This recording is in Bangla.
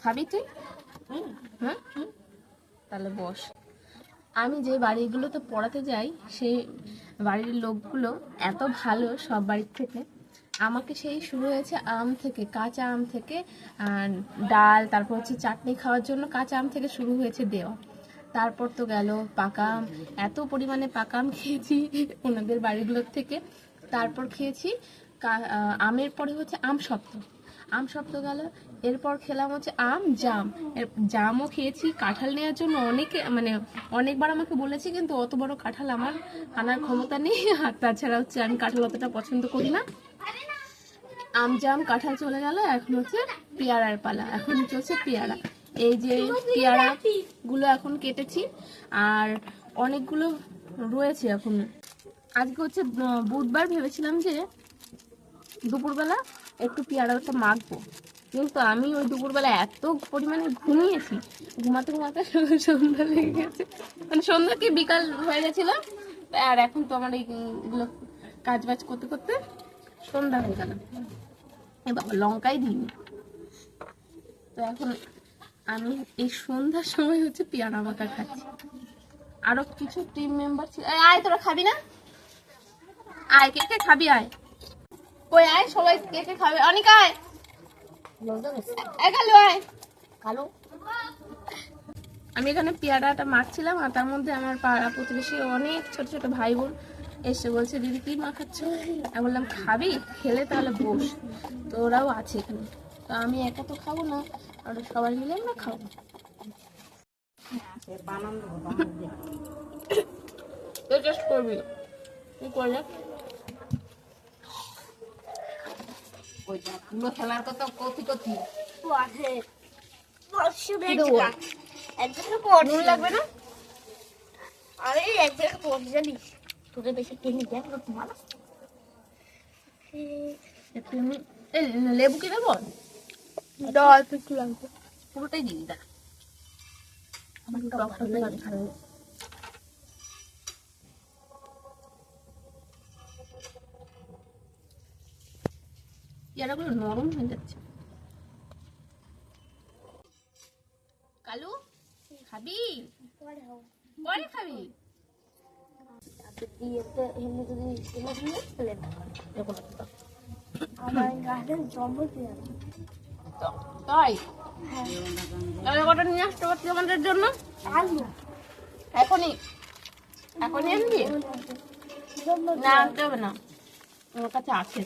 খাবি তুই? হ্যাঁ, তাহলে বস। আমি যে বাড়িগুলোতে পড়াতে যাই সেই বাড়ির লোকগুলো এত ভালো, সব বাড়ির থেকে। আমাকে সেই শুরু হয়েছে আম থেকে, কাঁচা আম থেকে ডাল, তারপর হচ্ছে চাটনি খাওয়ার জন্য কাঁচা আম থেকে শুরু হয়েছে দেওয়া। তারপর তো গেল পাকা আম, এত পরিমাণে পাকা আম খেয়েছি ওনাদের বাড়িগুলোর থেকে। তারপর খেয়েছি আমের পরে হচ্ছে আম সপ্ত গেল। এরপর খেলাম হচ্ছে জাম, জামও খেয়েছি। কাঁঠাল নেওয়ার জন্য অনেকবার আমাকে বলেছি, কিন্তু অত বড় কাঁঠাল আমার আনার ক্ষমতা নেই। আর তাছাড়া হচ্ছে আমি কাঁঠাল অতটা পছন্দ করি না। জাম কাঁঠাল চলে গেল, এখন হচ্ছে পেয়ারার পালা। এখন চলছে পেয়ারা। এই যে পেয়ারা গুলো এখন কেটেছি, আর অনেকগুলো রয়েছে এখন। আজকে হচ্ছে বুধবার, ভেবেছিলাম যে দুপুরবেলা একটু পেয়ারাটা মাখবো, কিন্তু আমি ওই দুপুরবেলা এত পরিমাণে ঘুমিয়েছি, ঘুমাতে সন্ধ্যা লেগে গেছে, সন্ধ্যা কি বিকাল হয়ে গেছিল। আর এখন তো আমার এইগুলো কাজ বাজ করতে করতে সন্ধ্যা হয়ে গেল। এবার লঙ্কাই দিইনি। তো এখন আমি এই সন্ধ্যার সময় হচ্ছে পেয়ারা মাখা খাচ্ছি। আরো কিছু টিম মেম্বার ছিল। আয়, তোরা খাবি না? আয়, কে কে খাবি? আয়, কই আয়, সবাই কে কে খাবে? অনেক আয়, কালু আয়। কালু, আমি এখানে পেয়ারাটা মাখছিলাম, আর তার মধ্যে আমার পাড়া প্রতিবেশী অনেক ছোট ছোট ভাই বোন এসে বলছে, দিদি কি মাখাচ্ছ? আমি বললাম, খাবি? খেলে তাহলে বস। তো ওরাও আছে এখানে, তো আমি একা তো খাবো না, আর সবাই মিলে আমরা খাবো। টেস্ট করবি? কি করলে খেলার কথা কথি লাগবে না? আরে এক জায়গায় পড়ে জানিস, তোদের বেশি টেনে দেখ না তোমার। লেবু কি দেবো? দল একটু লাগবে, পুরোটাই দিবি। দেখ আমার টক ভালো। পেয়ারাগুলো নরম হয়ে যাচ্ছে। কালু, খাবি? পরে খাবি? তাই কটা নিয়ে আসতে পারছি আমাদের জন্য? এখনই আনবি? না, আনতে হবে না, আমার কাছে আছে।